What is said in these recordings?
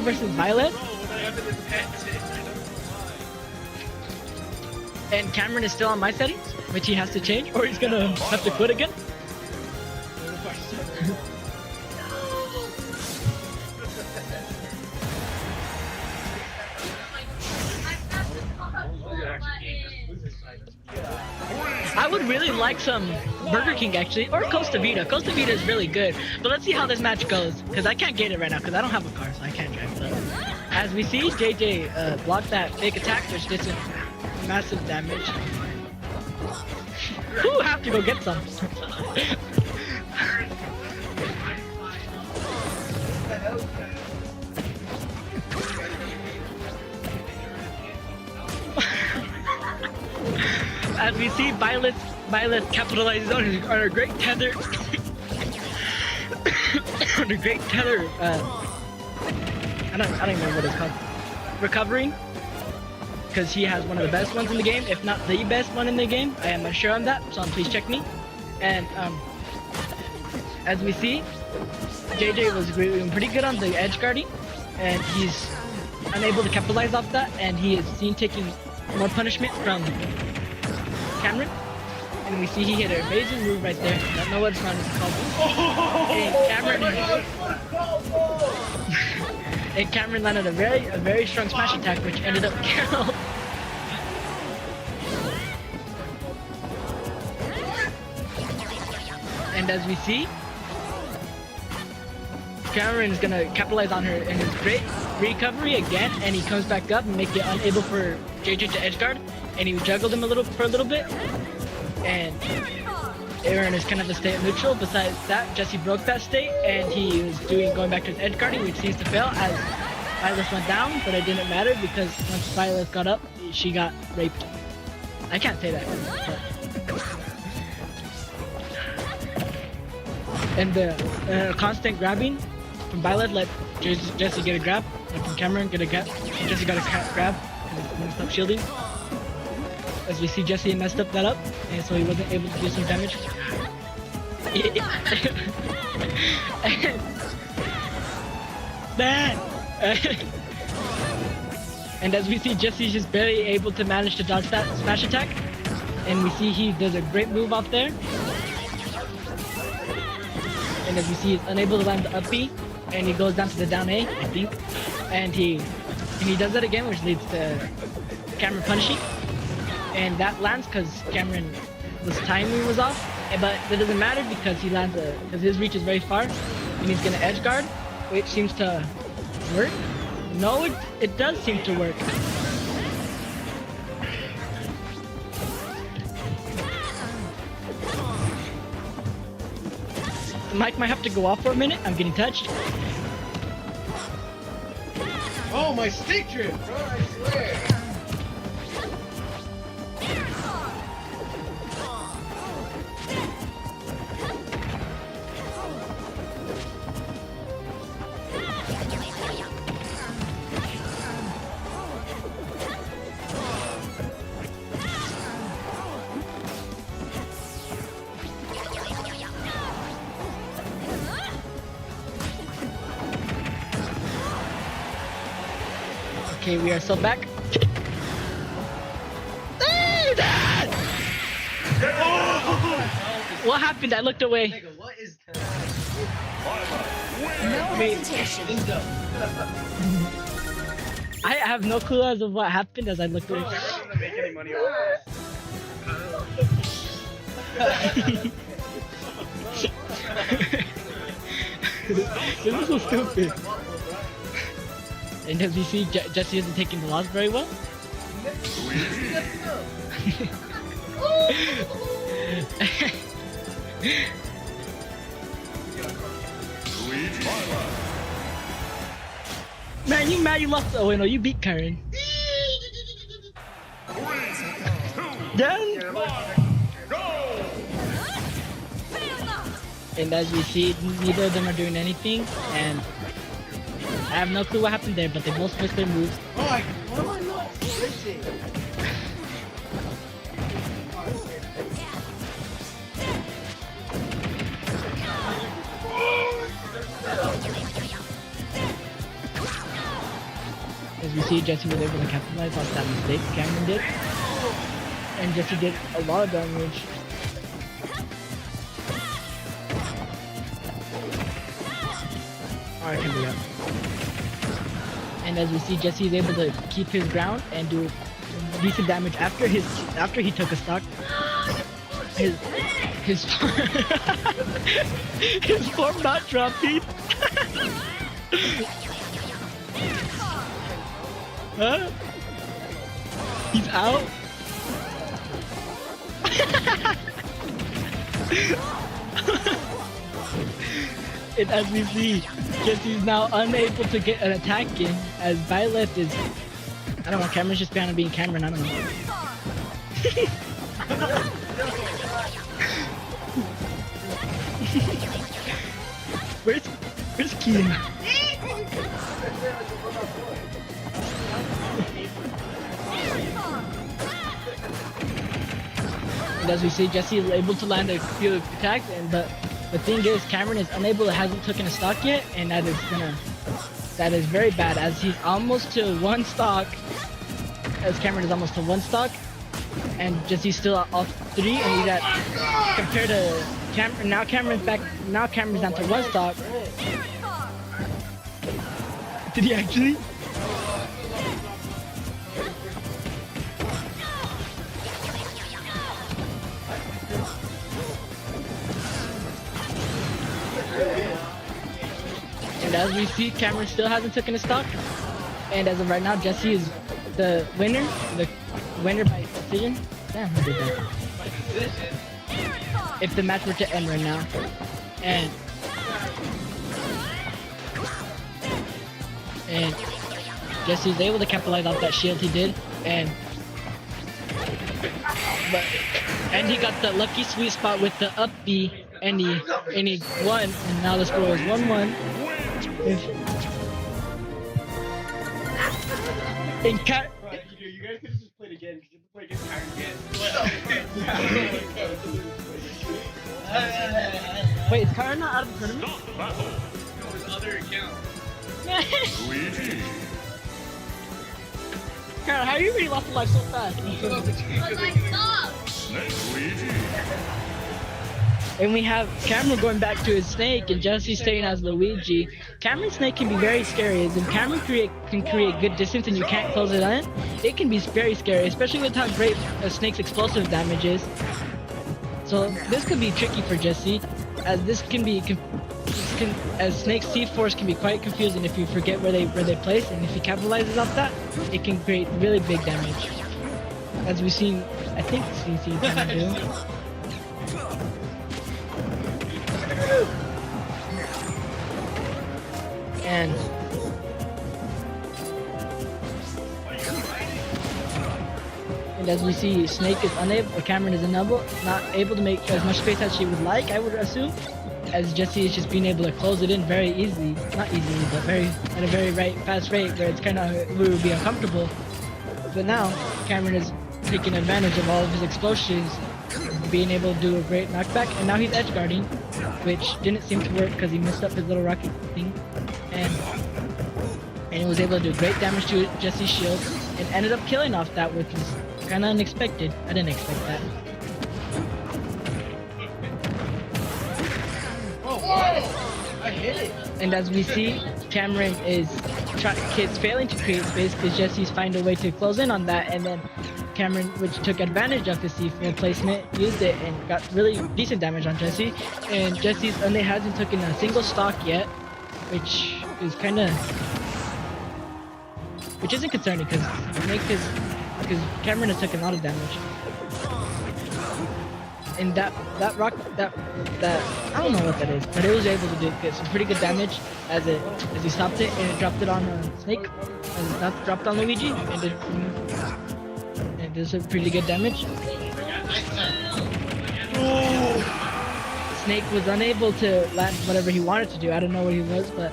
versus Byleth. And Cameron is still on my settings, which he has to change, or he's gonna have to quit again. I would really like some Burger King actually, or Costa Vida. Costa Vida is really good, but let's see how this match goes, because I can't get it right now, because I don't have a car, so I can't drive. But as we see, JJ blocked that fake attack, which did some massive damage. Ooh, have to go get some. As we see, Byleth capitalizes on a great tether. On a great tether. I don't even know what it's called. Recovering, because he has one of the best ones in the game, if not the best one in the game. I am unsure on that, so please check me. And as we see, JJ was doing pretty good on the edge guarding, and he's unable to capitalize off that, and he is seen taking more punishment from Cameron. And we see he hit an amazing move right there. I don't know what it's called. And Cameron landed a very strong smash attack, which ended up killed. And as we see, Cameron is gonna capitalize on her in his great recovery again, and he comes back up and make it unable for JJ to edge guard, and he juggled him for a little bit, and Aaron is kind of a state neutral. Besides that, Jesse broke that state, and he was going back to his edge guarding, which seems to fail as Byleth went down, but it didn't matter because once Byleth got up, she got raped. I can't say that. And the constant grabbing from Byleth let Jesse get a grab, and from Cameron get a grab. Jesse got a grab and stop shielding. As we see, Jesse messed up that up, and so he wasn't able to do some damage. And as we see, Jesse's just barely able to manage to dodge that smash attack, and we see he does a great move out there. And as we see, he's unable to land the up B, and he goes down to the down A, I think. And he does that again, which leads to Cameron punishing. And that lands because Cameron's timing was off. But that doesn't matter because he lands because his reach is very far, and he's gonna edge guard, which seems to work. No, it does seem to work. The mic might have to go off for a minute. I'm getting touched. Oh, my stick trip, bro, I swear. Okay, we are still back. What happened? I looked away. Nigga, what is that? No hesitation. I have no clue as of what happened as I looked away. We're not gonna make any money off This is so stupid. And as we see, Jesse isn't taking the loss very well. Man, you mad you lost? Oh wait, no, you beat Karen. Done. And as we see, neither of them are doing anything, and I have no clue what happened there, but they both missed their moves. Oh, what am I not? As we see, Jesse was able to capitalize off that mistake Cameron did. And Jesse did a lot of damage. Alright, can be up. And as we see, Jesse is able to keep his ground and do decent damage after he took a stock. His his form not dropping. Huh? He's out. And as we see, Jesse's now unable to get an attack in as Byleth is, I don't know, Cameron's just behind being Cameron, I don't know. Where's Keen? And as we see, Jesse is able to land a few attacks, and but the thing is, Cameron is unable, hasn't taken a stock yet, and that is very bad as he's almost to one stock. As Cameron is almost to one stock, and Jesse's still at all three, and he's at, compared to Cameron, now Cameron's down to one stock. Did he actually? And as we see, Cameron still hasn't taken a stock. And as of right now, Jesse is the winner by decision. Damn, who did that? If the match were to end right now. And Jesse's able to capitalize off that shield he did, and he got the lucky sweet spot with the up B, and he won, and now the score is 1-1. In You guys could have just played again because you can play against Kyron again. Wait, is Kyron not out of the tournament? No, his other account. Luigi. Kyron, how you really lost a life so fast? Snake Luigi. And we have Cameron going back to his snake and Jesse staying as Luigi. Cameron's snake can be very scary. As if Cameron can create good distance and you can't close it in, it can be very scary, especially with how great a snake's explosive damage is. So this could be tricky for Jesse, as as Snake's C-Force can be quite confusing if you forget where they place, and if he capitalizes off that, it can create really big damage. As we've seen, I think CC can do. And as we see, Snake is unable, or Cameron is not able to make as much space as she would like, I would assume, as Jesse is just being able to close it in very easily, not easily, but at a very fast rate where it's kind of, we would be uncomfortable. But now, Cameron is taking advantage of all of his explosions, being able to do a great knockback, and now he's edge guarding, which didn't seem to work because he messed up his little rocket thing, and he was able to do great damage to Jesse's shield, and ended up killing off that, which was kind of unexpected. I didn't expect that. Oh, wow! I hit it! And as we see, Cameron is failing to create space because Jesse's find a way to close in on that, and then Cameron, which took advantage of his C4 placement, used it and got really decent damage on Jesse. And Jesse's only hasn't taken a single stock yet, which is kind of, which isn't concerning because Cameron has taken a lot of damage. And that I don't know what that is, but it was able to get some pretty good damage as he stopped it, and it dropped it on Snake, and it dropped on Luigi, and did some pretty good damage. Snake was unable to land whatever he wanted to do. I don't know what he was, but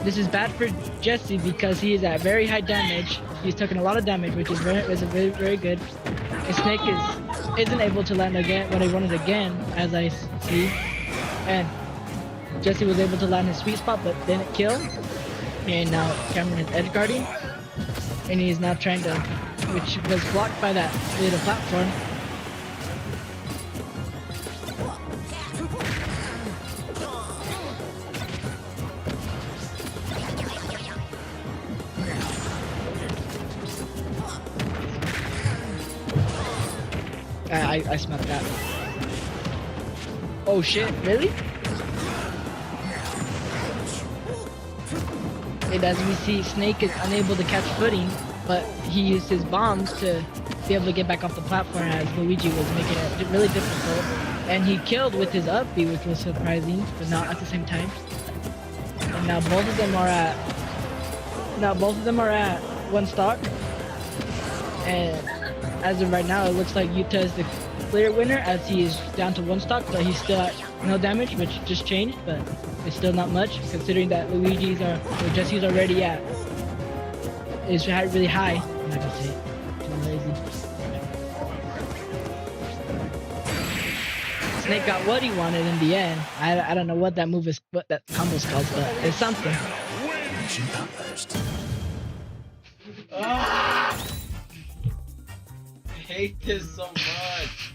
this is bad for Jesse because he is at very high damage. He's taken a lot of damage, which is very good. And Snake isn't able to land again what he wanted again, as I see. And Jesse was able to land his sweet spot, but didn't kill. And now Cameron is edge guarding. and he's now trying to, which was blocked by that little platform. I smelled that. Oh shit, really? And as we see, Snake is unable to catch footing, but he used his bombs to be able to get back off the platform as Luigi was making it really difficult. And he killed with his up B, which was surprising, but not at the same time. And now both of them are at one stock. And as of right now, it looks like Yuta is the clear winner as he is down to one stock, but he's still at no damage, which just changed, but it's still not much considering that Jesse's already at is really high. I'm not gonna say it. I'm lazy. Snake got what he wanted in the end. I don't know what that move is, what that combo is called, but it's something. Ah! I hate this so much.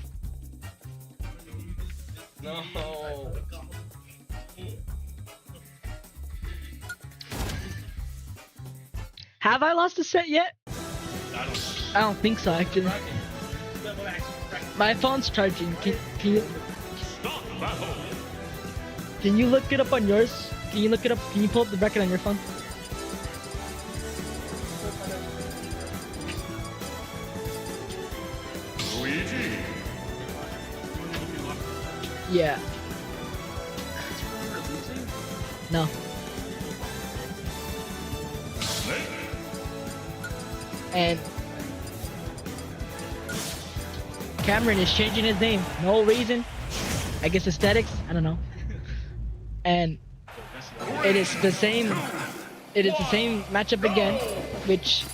No. Have I lost a set yet? I don't think so, actually. My phone's charging. Can you look it up on yours? Can you look it up? Can you pull up the record on your phone? Luigi. Yeah. No. And Cameron is changing his name. No reason. I guess aesthetics. I don't know. And it is the same. It is the same matchup again, which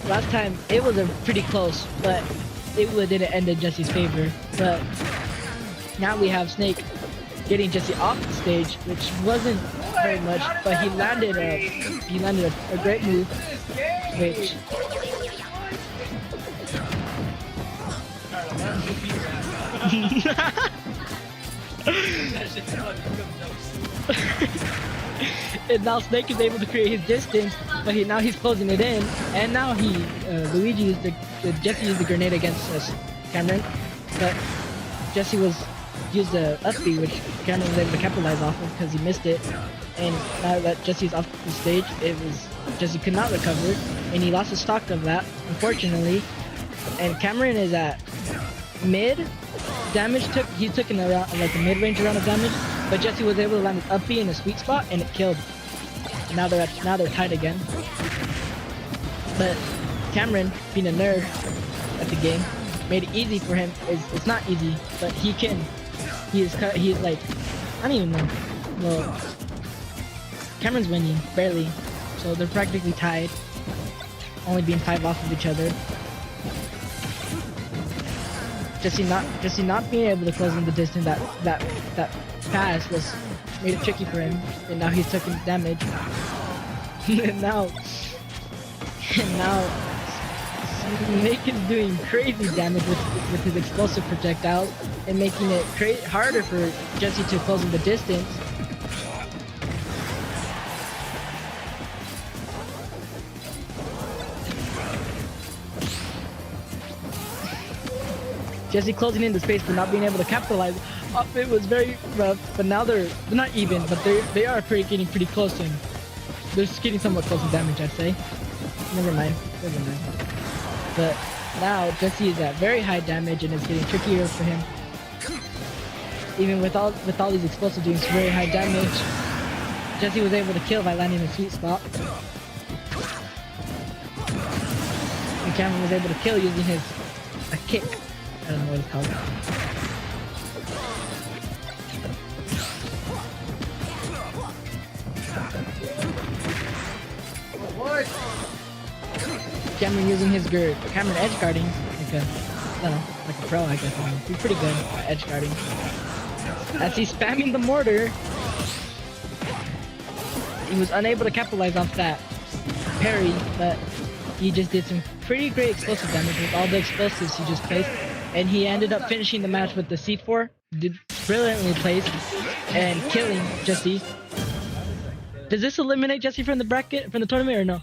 last time it was a pretty close, but it didn't end in Jesse's favor. But now we have Snake getting Jesse off the stage, which wasn't very much, but he landed a great move, which and now Snake is able to create his distance, but now he's closing it in, and now Luigi Jesse used the grenade against Cameron, but Jesse used the up B, which Cameron was able to capitalize off of because he missed it. And now that Jesse's off the stage, Jesse could not recover, and he lost the stock of that, unfortunately. And Cameron is at mid damage. He took in a mid-range round of damage, but Jesse was able to land his up B in a sweet spot, and it killed. Now they're tied again. But Cameron, being a nerd at the game, made it easy for him. It's not easy, but he is like, I don't even know. Well, Cameron's winning barely, so they're practically tied, only being 5 off of each other. Jesse not being able to close in the distance that pass made it tricky for him, and now he's taking damage. and now Snake is doing crazy damage with his explosive projectiles and making it harder for Jesse to close in the distance. Jesse closing in the space but not being able to capitalize. It was very rough, but now they're not even, but they are getting pretty close in. They're just getting somewhat close in damage, I'd say. Never mind. But now Jesse is at very high damage and it's getting trickier for him. Even with all these explosives doing very high damage, Jesse was able to kill by landing a sweet spot. And Cameron was able to kill using a kick. I don't know what it's called. What? Cameron using his Cameron edge guarding like a pro, I guess. He's pretty good at edge guarding. As he's spamming the mortar, he was unable to capitalize off that parry, but he just did some pretty great explosive damage with all the explosives he just placed, and he ended up finishing the match with the C4, did brilliantly placed, and killing Jesse. Does this eliminate Jesse from the bracket, from the tournament, or no?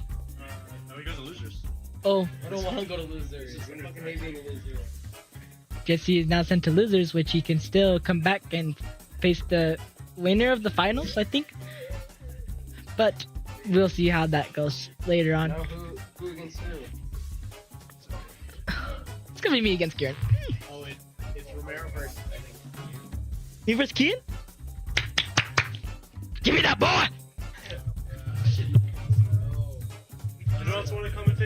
No, he goes to losers. Oh, I don't want to go to losers. I fucking hate being a loser. Jesse is now sent to losers, which he can still come back and face the winner of the finals, I think. But we'll see how that goes later on. Now who against who? It's gonna be me against Kieran. Oh, it's Romero versus, I think. Me versus Kieran? Give me that boy! You know what's want to come and